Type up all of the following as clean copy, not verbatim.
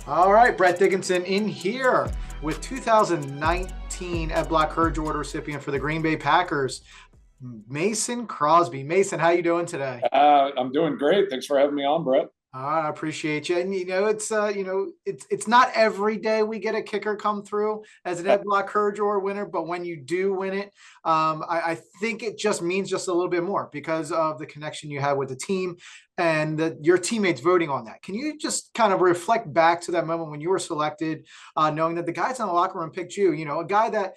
All right, Brett Dickinson in here with 2019 Ed Block Courage Award recipient for the Green Bay Packers, Mason Crosby. Mason, how you doing today? I'm doing great. Thanks for having me on, Brett. I appreciate you. And it's not every day we get a kicker come through as an Ed Block Courage Award winner, but when you do win it, I think it just means just a little bit more because of the connection you have with the team and your teammates voting on that. Can you just kind of reflect back to that moment when you were selected, knowing that the guys in the locker room picked you? You know, a guy that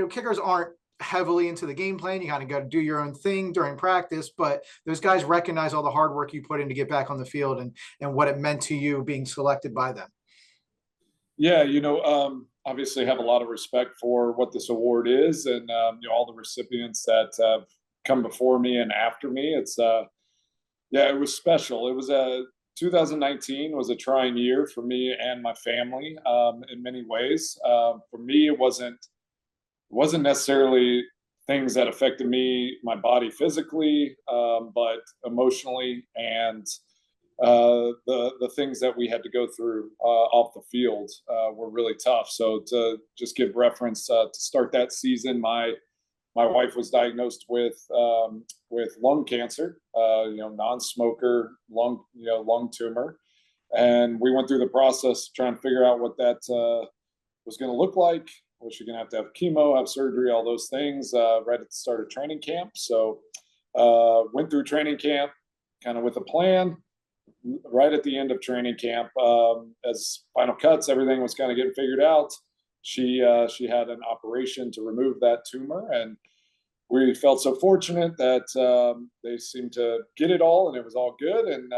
kickers aren't heavily into the game plan. You kind of got to do your own thing during practice, but those guys recognize all the hard work you put in to get back on the field and what it meant to you being selected by them. Yeah, obviously have a lot of respect for what this award is, and all the recipients that have come before me and after me. Yeah, it was special. It was 2019 was a trying year for me and my family in many ways. For me, it wasn't necessarily things that affected me, my body physically, but emotionally, and the things that we had to go through off the field were really tough. So to just give reference, to start that season, my wife was diagnosed with lung cancer, non-smoker lung tumor, and we went through the process trying to figure out what that was going to look like. Was she going to have chemo, have surgery, all those things right at the start of training camp. So went through training camp kind of with a plan. Right at the end of training camp, as final cuts, everything was kind of getting figured out. She had an operation to remove that tumor, and we felt so fortunate that they seemed to get it all, and it was all good. And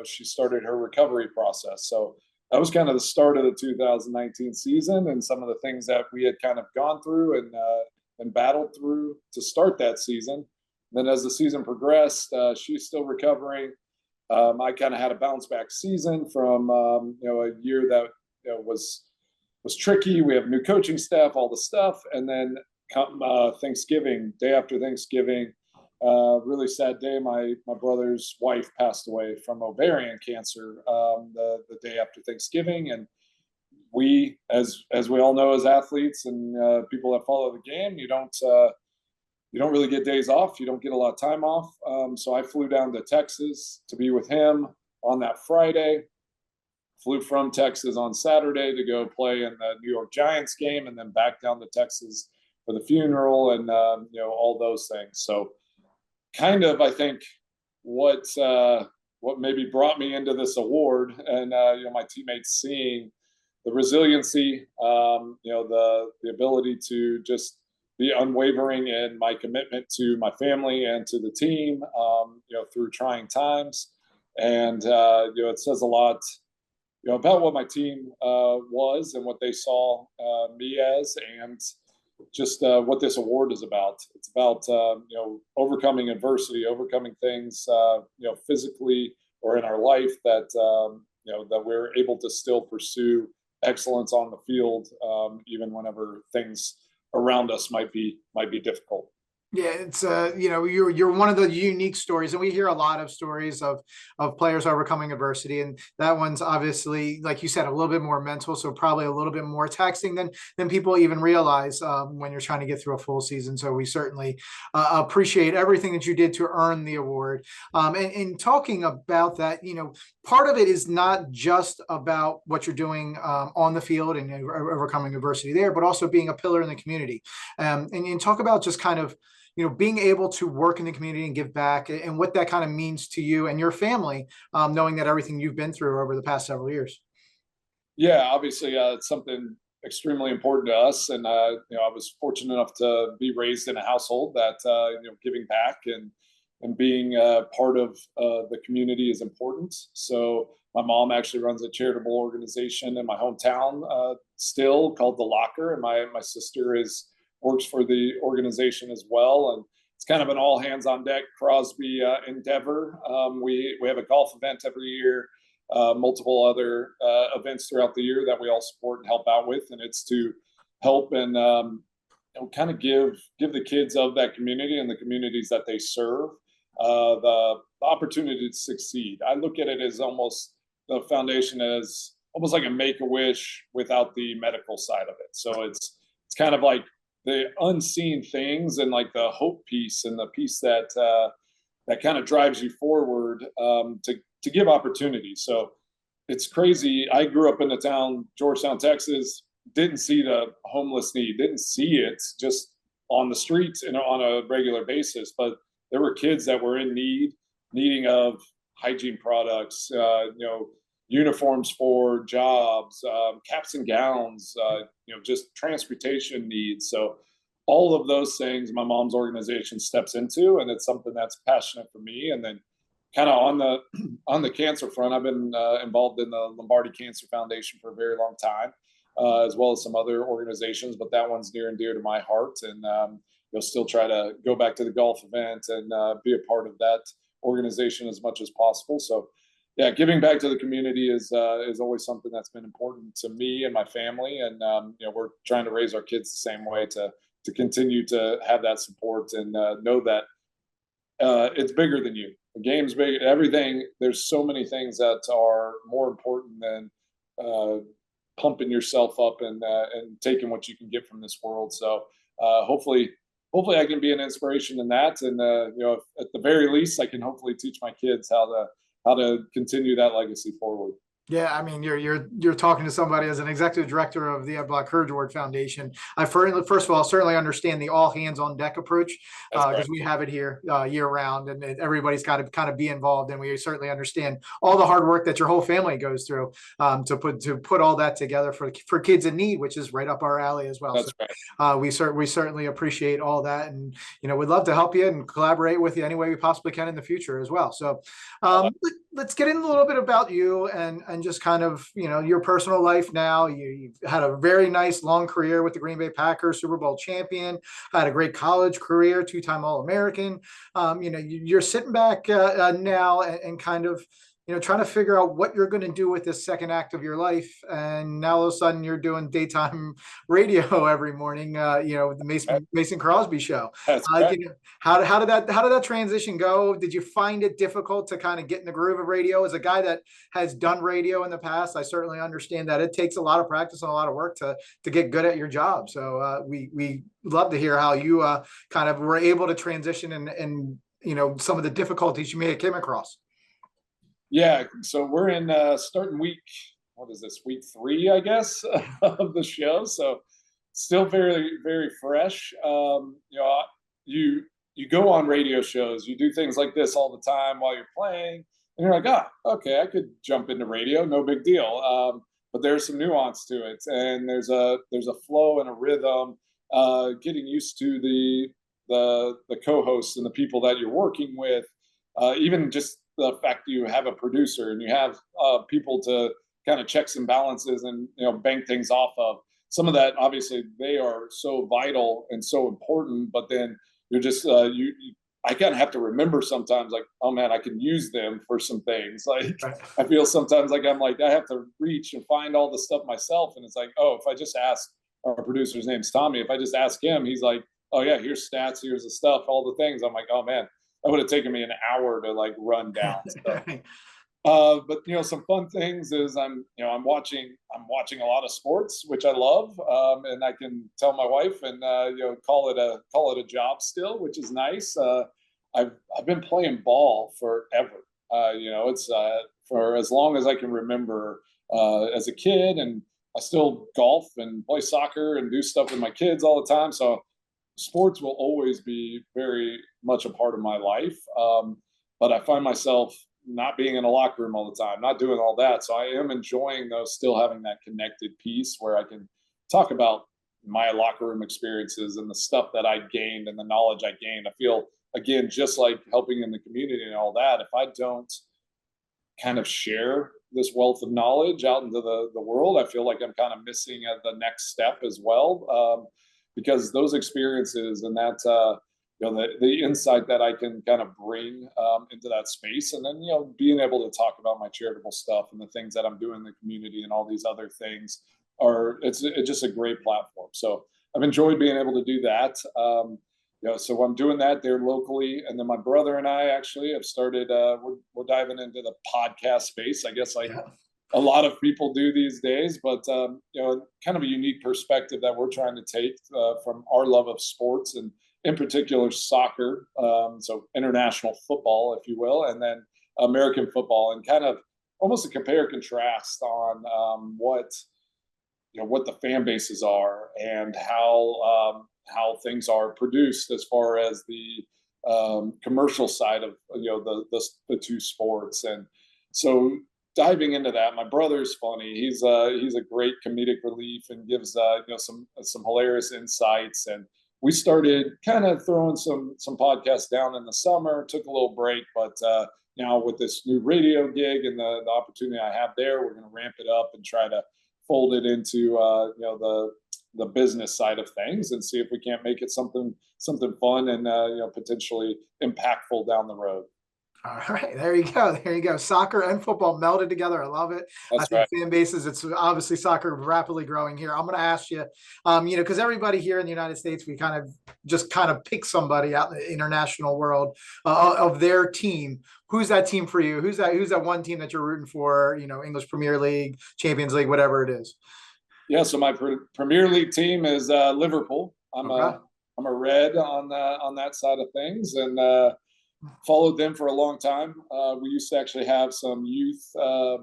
she started her recovery process. So that was kind of the start of the 2019 season, and some of the things that we had kind of gone through and battled through to start that season. And then as the season progressed, she's still recovering. I kind of had a bounce back season from a year that was tricky. We have new coaching staff, all the stuff, and then come Thanksgiving, day after Thanksgiving, really sad day. My brother's wife passed away from ovarian cancer the day after Thanksgiving, and we, as we all know, as athletes and people that follow the game, you don't really get days off. You don't get a lot of time off. So I flew down to Texas to be with him on that Friday. Flew from Texas on Saturday to go play in the New York Giants game, and then back down to Texas for the funeral and all those things. So kind of, I think, what maybe brought me into this award, and my teammates seeing the resiliency, the ability to just be unwavering in my commitment to my family and to the team, through trying times. And, it says a lot, about what my team was and what they saw me as, and just what this award is about. It's about, overcoming adversity, overcoming things, physically or in our life that, that we're able to still pursue excellence on the field, even whenever things around us might be difficult. Yeah, it's you're one of the unique stories, and we hear a lot of stories of players overcoming adversity, and that one's obviously, like you said, a little bit more mental, so probably a little bit more taxing than people even realize when you're trying to get through a full season. So we certainly appreciate everything that you did to earn the award. And talking about that, part of it is not just about what you're doing on the field and overcoming adversity there, but also being a pillar in the community. And talk about just kind of being able to work in the community and give back, and what that kind of means to you and your family, knowing that everything you've been through over the past several years. Yeah, obviously, it's something extremely important to us, and I was fortunate enough to be raised in a household that giving back and being part of the community is important. So my mom actually runs a charitable organization in my hometown still, called The Locker, and my sister works for the organization as well. And it's kind of an all hands on deck Crosby endeavor. We have a golf event every year, multiple other events throughout the year that we all support and help out with, and it's to help and kind of give the kids of that community and the communities that they serve the opportunity to succeed. I look at it as almost the foundation as almost like a make-a-wish without the medical side of it. So it's kind of like the unseen things and like the hope piece and the piece that that kind of drives you forward, to give opportunity. So it's crazy. I grew up in the town, Georgetown, Texas, didn't see the homeless need, didn't see it just on the streets and on a regular basis. But there were kids that were in need, needing of hygiene products, uniforms for jobs, caps and gowns, just transportation needs. So all of those things my mom's organization steps into, and it's something that's passionate for me. And then kind of on the on the cancer front, I've been involved in the Lombardi Cancer Foundation for a very long time, as well as some other organizations, but that one's near and dear to my heart. And you'll still try to go back to the golf event and be a part of that organization as much as possible. So yeah, giving back to the community is always something that's been important to me and my family. And we're trying to raise our kids the same way to continue to have that support and know that it's bigger than you. The game's big. Everything. There's so many things that are more important than pumping yourself up and taking what you can get from this world. So hopefully I can be an inspiration in that. And at the very least, I can hopefully teach my kids how to continue that legacy forward. Yeah, I mean, you're talking to somebody as an executive director of the Black Courage Award Foundation. I first of all certainly understand the all hands on deck approach, because we have it here year round, and everybody's got to kind of be involved. And we certainly understand all the hard work that your whole family goes through to put all that together for kids in need, which is right up our alley as well. That's so, right. we certainly appreciate all that, and we'd love to help you and collaborate with you any way we possibly can in the future as well. So let's get in a little bit about you and just kind of, your personal life now. You've had a very nice long career with the Green Bay Packers, Super Bowl champion, had a great college career, two-time All-American. You're sitting back now and kind of, trying to figure out what you're going to do with this second act of your life. And now all of a sudden you're doing daytime radio every morning, the Mason Crosby show. That's right. How did that transition go? Did you find it difficult to kind of get in the groove of radio? As a guy that has done radio in the past, I certainly understand that it takes a lot of practice and a lot of work to get good at your job. So we love to hear how you kind of were able to transition and some of the difficulties you may have came across. Yeah, so we're in starting week, what is this, week 3, I guess, of the show. So still very, very fresh. You go on radio shows, you do things like this all the time while you're playing, and you're like, okay, I could jump into radio, no big deal. But there's some nuance to it, and there's a flow and a rhythm. Getting used to the co-hosts and the people that you're working with, even just the fact that you have a producer and you have people to kind of checks and balances and bank things off of. Some of that, obviously, they are so vital and so important, but then you're just I kind of have to remember sometimes, like, oh man, I can use them for some things. Like, I feel sometimes like I have to reach and find all the stuff myself, and it's like, oh, if I just ask, our producer's name's Tommy, if I just ask him, he's like, oh yeah, here's stats, here's the stuff, all the things. I'm like, oh man, that would have taken me an hour to like run down. So, but some fun things is I'm watching a lot of sports, which I love, and I can tell my wife and call it a job still, which is nice. I've been playing ball forever. It's for as long as I can remember as a kid, and I still golf and play soccer and do stuff with my kids all the time. So sports will always be very much a part of my life. But I find myself not being in a locker room all the time, not doing all that. So I am enjoying those, still having that connected piece where I can talk about my locker room experiences and the stuff that I gained and the knowledge I gained. I feel, again, just like helping in the community and all that, if I don't kind of share this wealth of knowledge out into the world, I feel like I'm kind of missing at the next step as well. Because those experiences and that, the insight that I can kind of bring into that space, and then, being able to talk about my charitable stuff and the things that I'm doing in the community and all these other things it's just a great platform. So I've enjoyed being able to do that. So I'm doing that there locally. And then my brother and I actually have started, we're diving into the podcast space, I guess, like a lot of people do these days, but kind of a unique perspective that we're trying to take from our love of sports and in particular soccer, so international football, if you will, and then American football, and kind of almost a compare contrast on what the fan bases are and how things are produced as far as the commercial side of the two sports. And so diving into that, my brother's funny. He's a great comedic relief and gives some hilarious insights. And we started kind of throwing some podcasts down in the summer. Took a little break, but now with this new radio gig and the opportunity I have there, we're going to ramp it up and try to fold it into the business side of things and see if we can't make it something fun and potentially impactful down the road. All right, there you go. There you go. Soccer and football melded together. I love it. I That's think right. fan bases, it's obviously soccer rapidly growing here. I'm going to ask you, because everybody here in the United States, we kind of pick somebody out in the international world of their team. Who's that team for you? Who's that one team that you're rooting for? English Premier League, Champions League, whatever it is. Yeah, so my Premier League team is Liverpool. I'm Okay. a Red on that side of things, and followed them for a long time. We used to actually have some youth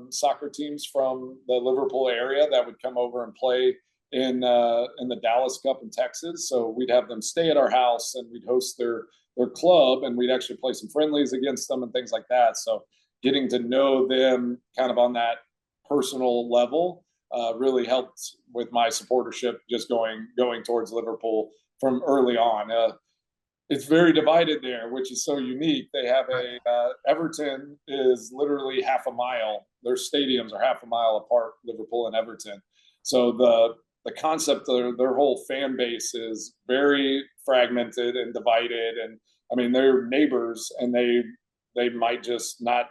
soccer teams from the Liverpool area that would come over and play in the Dallas Cup in Texas. So we'd have them stay at our house, and we'd host their club, and we'd actually play some friendlies against them and things like that. So getting to know them kind of on that personal level really helped with my supportership, just going towards Liverpool from early on. It's very divided there, which is so unique. They have Everton is literally half a mile. Their stadiums are half a mile apart, Liverpool and Everton. So the concept of their whole fan base is very fragmented and divided. And I mean, they're neighbors, and they might just not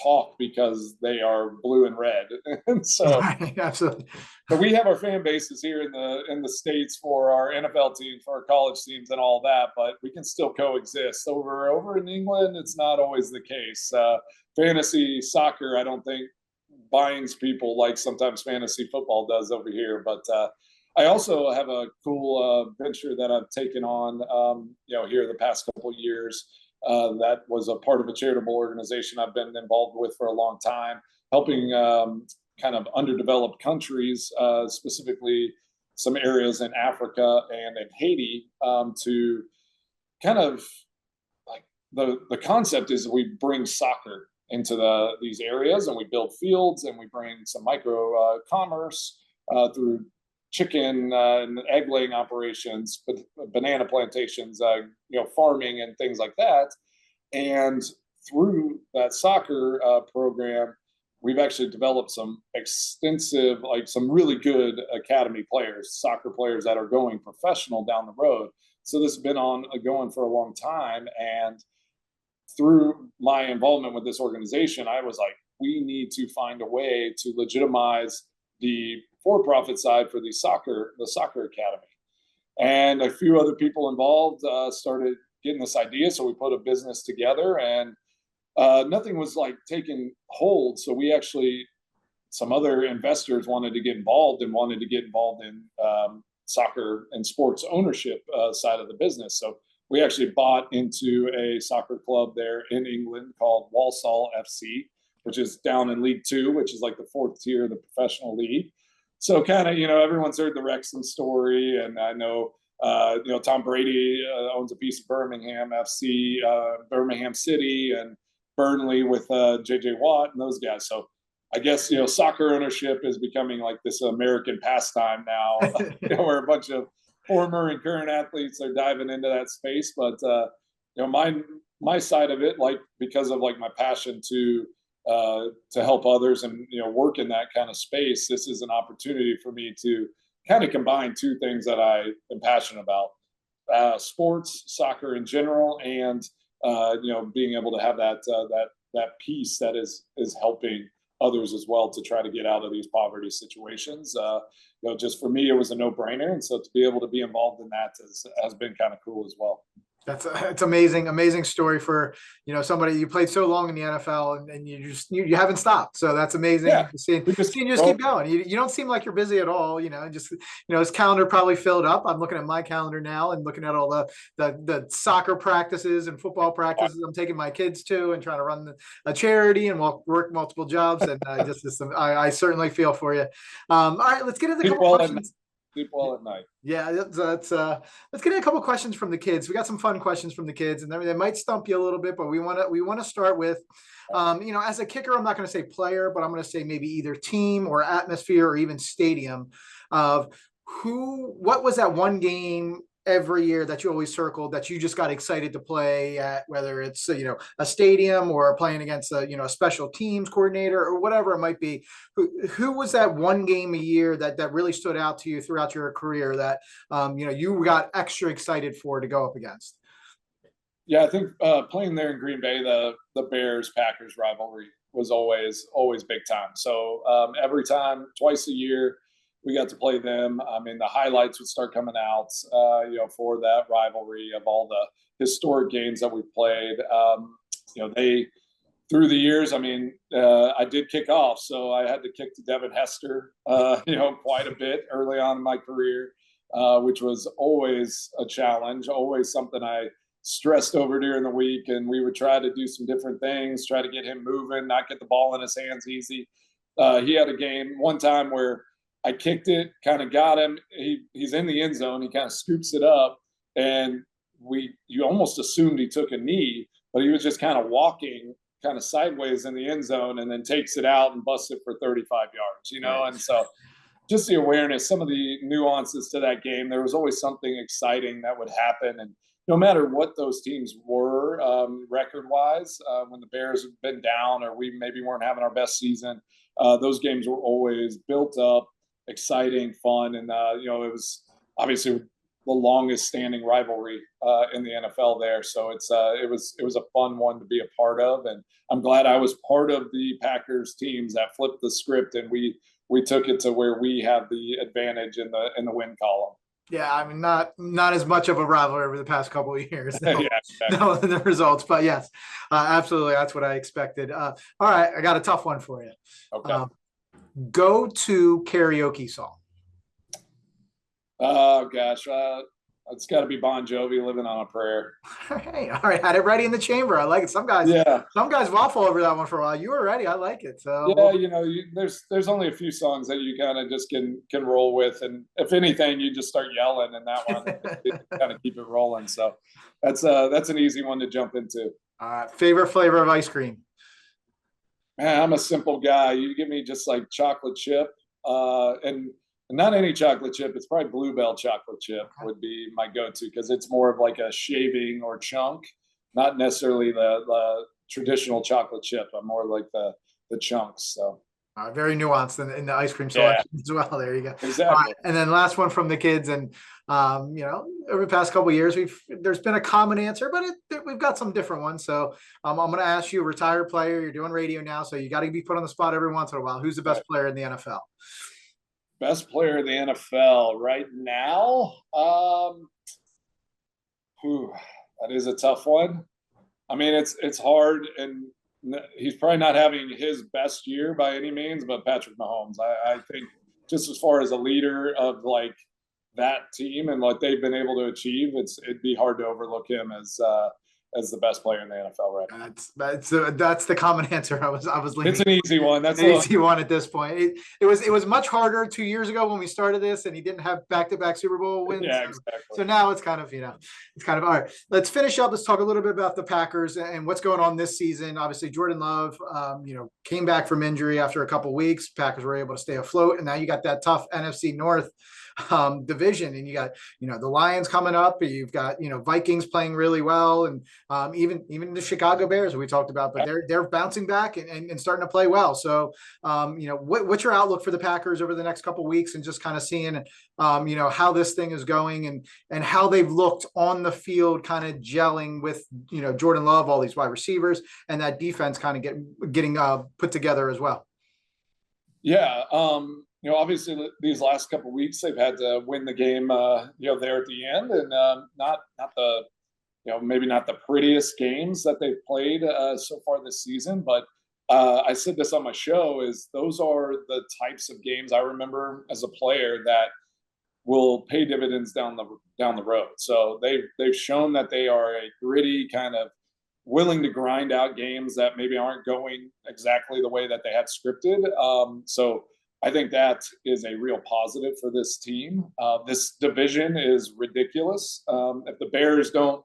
talk because they are blue and red. And so Right, absolutely. but we have our fan bases here in the States for our NFL teams, for our college teams, and all that. But we can still coexist. Over in England, it's not always the case. Fantasy soccer, I don't think binds people like sometimes fantasy football does over here. But I also have a cool venture that I've taken on, here the past couple of years. That was a part of a charitable organization I've been involved with for a long time, helping kind of underdeveloped countries, specifically some areas in Africa and in Haiti, to kind of like the concept is we bring soccer into these areas, and we build fields, and we bring some micro commerce through chicken and egg laying operations, banana plantations, farming and things like that. And through that soccer program, we've actually developed some extensive, some really good academy players, soccer players that are going professional down the road. So this has been going for a long time. And through my involvement with this organization, I was like, we need to find a way to legitimize the for-profit side for the soccer academy. And a few other people involved started getting this idea. So we put a business together, and nothing was taking hold. So we actually, some other investors wanted to get involved in soccer and sports ownership side of the business. So we actually bought into a soccer club there in England called Walsall FC, which is down in League Two, which is like the fourth tier of the professional league. So kind of, everyone's heard the Wrexham story, and I know, Tom Brady owns a piece of Birmingham FC, Birmingham City, and Burnley with J.J. Watt and those guys. So I guess, soccer ownership is becoming like this American pastime now, where a bunch of former and current athletes are diving into that space. But, my side of it, because of my passion to help others and, work in that kind of space, this is an opportunity for me to kind of combine two things that I am passionate about, sports, soccer in general, and being able to have that piece that is helping others as well to try to get out of these poverty situations. Just for me, it was a no-brainer, and so to be able to be involved in that has been kind of cool as well. It's amazing, amazing story for, somebody you played so long in the NFL and you haven't stopped. So that's amazing. Yeah, Seeing, we just seeing keep you just going. keep going. You don't seem like you're busy at all, just, his calendar probably filled up. I'm looking at my calendar now and looking at all the soccer practices and football practices I'm taking my kids to and trying to run a charity and work multiple jobs. And I certainly feel for you. All right, let's get into a Sleep couple well at night. questions. Sleep well at night. Yeah, let's get in a couple questions from the kids. We got some fun questions from the kids, and they might stump you a little bit, but we want to start with, as a kicker, I'm not going to say player, but I'm going to say maybe either team or atmosphere or even stadium of what was that one game every year that you always circled that you just got excited to play at, whether it's a stadium or playing against a special teams coordinator or whatever it might be. Who was that one game a year that really stood out to you throughout your career that you got extra excited for to go up against? Yeah, I think playing there in Green Bay, the Bears Packers rivalry was always big time. So every time, twice a year, we got to play them. I mean, the highlights would start coming out, for that rivalry of all the historic games that we played. They through the years, I mean, I did kick off, so I had to kick to Devin Hester, quite a bit early on in my career, which was always a challenge, always something I stressed over during the week. And we would try to do some different things, try to get him moving, not get the ball in his hands easy. He had a game one time where I kicked it, kind of got him. He's in the end zone. He kind of scoops it up, and you almost assumed he took a knee, but he was just kind of walking kind of sideways in the end zone and then takes it out and busts it for 35 yards, Right. And so just the awareness, some of the nuances to that game, there was always something exciting that would happen. And no matter what those teams were record wise, when the Bears have been down or we maybe weren't having our best season, those games were always built up, exciting, fun. And, it was obviously the longest standing rivalry in the NFL there. So it was a fun one to be a part of. And I'm glad I was part of the Packers teams that flipped the script and we took it to where we have the advantage in the win column. Yeah, I mean, not as much of a rivalry over the past couple of years. No, Yeah, exactly. no, in the results, but yes, absolutely, that's what I expected. All right, I got a tough one for you. Okay. Go to karaoke song. Oh gosh, it's got to be Bon Jovi, "Living on a Prayer." Hey, all right, had it ready in the chamber. I like it. Yeah, Some guys waffle over that one for a while. You were ready. I like it. So yeah. There's only a few songs that you kind of just can roll with, and if anything, you just start yelling, and that one kind of keep it rolling. So that's an easy one to jump into. favorite flavor of ice cream. Man, I'm a simple guy. You give me just like chocolate chip, and not any chocolate chip. It's probably Bluebell chocolate chip would be my go-to because it's more of like a shaving or chunk, not necessarily the traditional chocolate chip. I'm more like the chunks. So Very nuanced in the ice cream yeah, selection as well. There you go. exactly. And then last one from the kids, and over the past couple of years, there's been a common answer, but we've got some different ones. So I'm going to ask you, a retired player. You're doing radio now, so you got to be put on the spot every once in a while. Who's the best player in the NFL? Best player in the NFL right now? That is a tough one. I mean, it's hard, and he's probably not having his best year by any means, but Patrick Mahomes, I think just as far as a leader of like that team and what they've been able to achieve, it'd be hard to overlook him as the best player in the NFL right now. That's the common answer. I was leaning. It's an easy one. That's an easy one at this point. It was much harder 2 years ago when we started this, and he didn't have back-to-back Super Bowl wins. Yeah, exactly. So now it's kind of all right. Let's finish up. Let's talk a little bit about the Packers and what's going on this season. Obviously, Jordan Love, came back from injury after a couple of weeks. Packers were able to stay afloat, and now you got that tough NFC North division, and you got the Lions coming up. You've got Vikings playing really well, and even the Chicago Bears we talked about, but they're bouncing back and starting to play well. So what's your outlook for the Packers over the next couple of weeks, and just kind of seeing how this thing is going and how they've looked on the field, kind of gelling with Jordan Love, all these wide receivers, and that defense kind of getting put together as well. Yeah. Obviously these last couple of weeks they've had to win the game, there at the end, and not the maybe not the prettiest games that they've played so far this season, but I said this on my show, is those are the types of games I remember as a player that will pay dividends down the road. So they've shown that they are a gritty kind of willing to grind out games that maybe aren't going exactly the way that they had scripted. So I think that is a real positive for this team. This division is ridiculous. If the Bears don't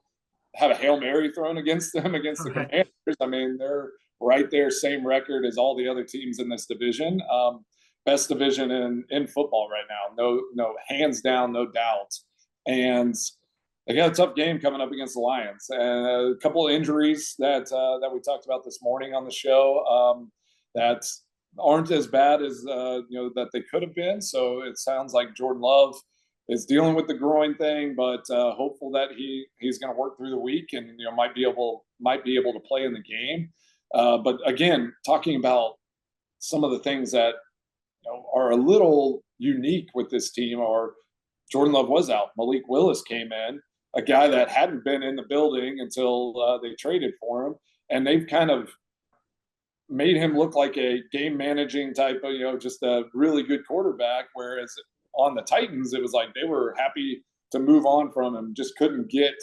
have a Hail Mary thrown against them against the Right. Commanders, I mean, they're right there, same record as all the other teams in this division. Best division in football right now. No, hands down, no doubt. And they got a tough game coming up against the Lions, and a couple of injuries that we talked about this morning on the show that aren't as bad as that they could have been. So it sounds like Jordan Love is dealing with the groin thing, but hopeful that he's going to work through the week and might be able to play in the game. But again, talking about some of the things that are a little unique with this team, or Jordan Love was out. Malik Willis came in, a guy that hadn't been in the building until they traded for him, and they've kind of made him look like a game managing type of, just a really good quarterback. Whereas on the Titans, it was like they were happy to move on from him, just couldn't get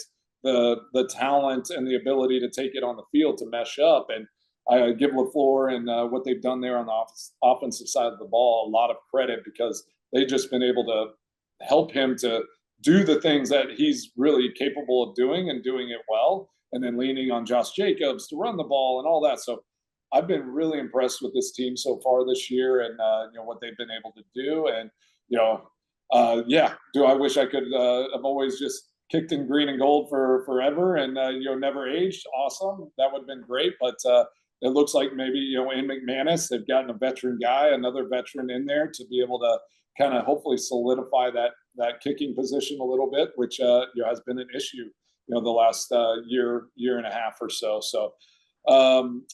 the talent and the ability to take it on the field to mesh up. And I give LaFleur and what they've done there on the offensive side of the ball a lot of credit, because they've just been able to help him to do the things that he's really capable of doing and doing it well, and then leaning on Josh Jacobs to run the ball and all that. So I've been really impressed with this team so far this year, and what they've been able to do. And do I wish I could have always just kicked in green and gold for forever and never aged? Awesome, that would have been great. But it looks like maybe in McManus they've gotten a veteran guy, another veteran in there to be able to kind of hopefully solidify that kicking position a little bit, which has been an issue the last year and a half or so. So I'm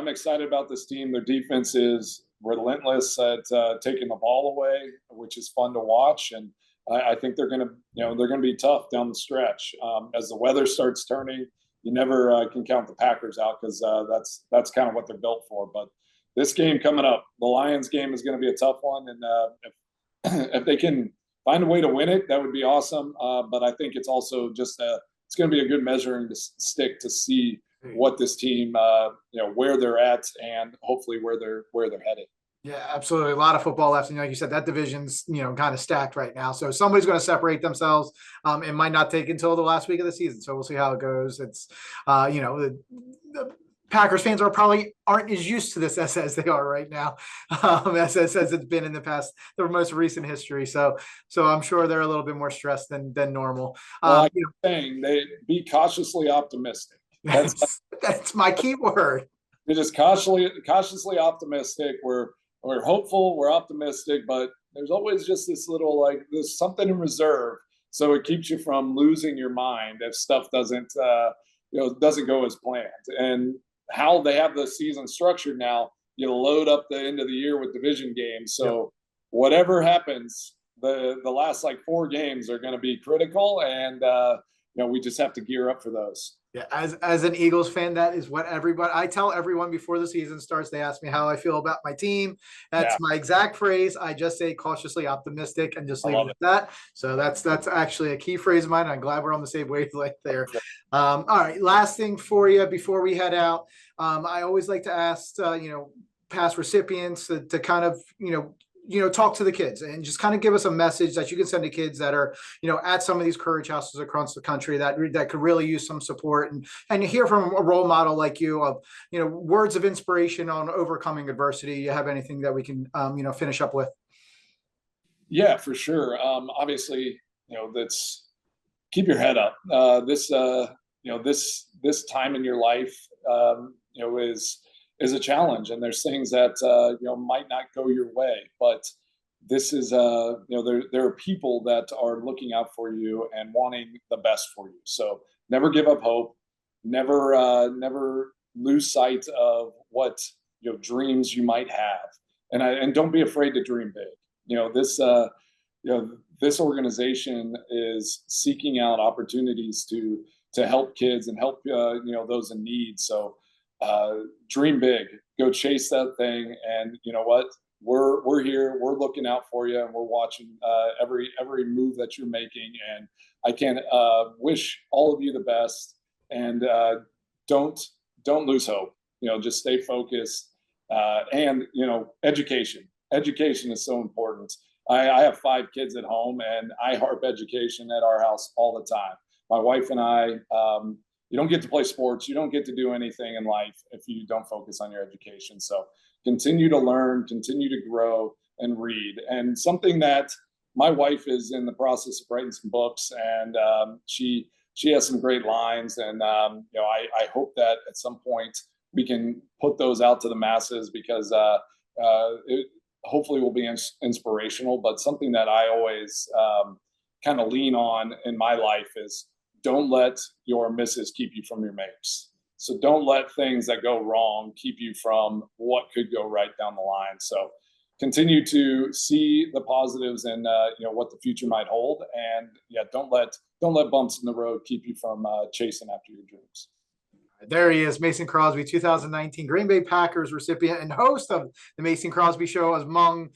excited about this team. Their defense is relentless at taking the ball away, which is fun to watch, and I think they're going to be tough down the stretch. As the weather starts turning, you never can count the Packers out, because that's kind of what they're built for. But this game coming up, the Lions game, is going to be a tough one, and if they can find a way to win it, that would be awesome. But I think it's also just it's going to be a good measuring stick to see what this team, where they're at, and hopefully where they're headed. Yeah, absolutely. A lot of football left. And like you said, that division's, kind of stacked right now. So somebody's going to separate themselves. It might not take until the last week of the season. So we'll see how it goes. It's, the Packers fans aren't as used to this as they are right now, as it's been in the most recent history. So I'm sure they're a little bit more stressed than normal. Like saying, they be cautiously optimistic. That's my key word. We're just cautiously optimistic. We're hopeful, we're optimistic, but there's always just this little, there's something in reserve, so it keeps you from losing your mind if stuff doesn't go as planned. And how they have the season structured now, load up the end of the year with division games. So whatever happens, the last 4 games are going to be critical, and we just have to gear up for those. Yeah, as an Eagles fan, that is what I tell everyone before the season starts. They ask me how I feel about my team. That's my exact phrase. I just say cautiously optimistic and just leave it at that. So that's actually a key phrase of mine. I'm glad we're on the same wavelength there. All right, last thing for you before we head out. I always like to ask, past recipients to kind of, talk to the kids and just kind of give us a message that you can send to kids that are, at some of these courage houses across the country that could really use some support, and hear from a role model like you of, words of inspiration on overcoming adversity. You have anything that we can, finish up with? Yeah, for sure. Obviously, that's keep your head up. This time in your life, is a challenge, and there's things that might not go your way, but this is there are people that are looking out for you and wanting the best for you. So never give up hope, never lose sight of what dreams you might have, and don't be afraid to dream big. This organization is seeking out opportunities to to help kids and help those in need. So dream big, go chase that thing, and you know what? We're here. We're looking out for you, and we're watching every move that you're making. And I can wish all of you the best. And don't lose hope. Just stay focused. And education. Education is so important. I have 5 kids at home, and I harp education at our house all the time. My wife and I. You don't get to play sports. You don't get to do anything in life if you don't focus on your education. So continue to learn, continue to grow, and read. And something that my wife is in the process of writing some books, and she has some great lines. And I hope that at some point we can put those out to the masses, because it hopefully will be inspirational. But something that I always kind of lean on in my life is, don't let your misses keep you from your makes. So don't let things that go wrong keep you from what could go right down the line. So continue to see the positives and what the future might hold. And don't let bumps in the road keep you from chasing after your dreams. There he is, Mason Crosby, 2019 Green Bay Packers recipient and host of the Mason Crosby Show, among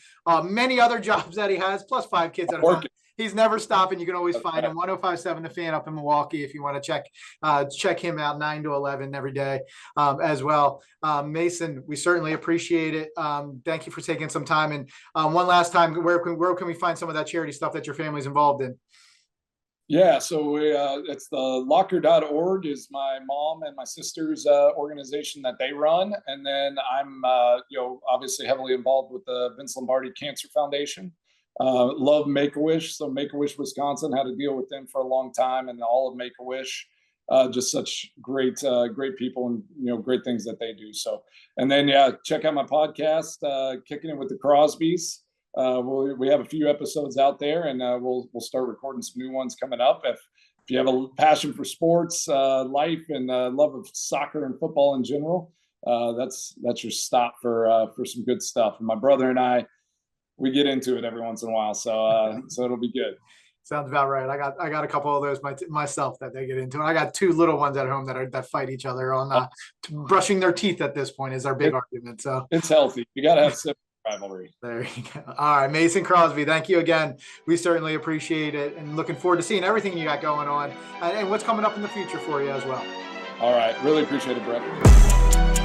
many other jobs that he has, plus 5 kids at home. He's never stopping. You can always find him 105.7 The Fan up in Milwaukee if you want to check him out 9 to 11 every day as well. Mason, we certainly appreciate it. Thank you for taking some time. And one last time, where can we find some of that charity stuff that your family's involved in? Yeah, so it's the locker.org is my mom and my sister's organization that they run. And then I'm obviously heavily involved with the Vince Lombardi Cancer Foundation. Love Make-A-Wish. So Make-A-Wish Wisconsin, had to deal with them for a long time, and all of Make-A-Wish, just such great people, and great things that they do. So, and then check out my podcast, Kicking It with the Crosbys. We have a few episodes out there, and we'll start recording some new ones coming up. If you have a passion for sports, life, and love of soccer and football in general, that's your stop for some good stuff. And my brother and I, we get into it every once in a while, so it'll be good. Sounds about right. I got a couple of those myself that they get into. And I got 2 little ones at home that fight each other on brushing their teeth. At this point is our big argument. So it's healthy. You got to have some rivalry. There you go. All right, Mason Crosby, thank you again. We certainly appreciate it, and looking forward to seeing everything you got going on and what's coming up in the future for you as well. All right, really appreciate it, Brett.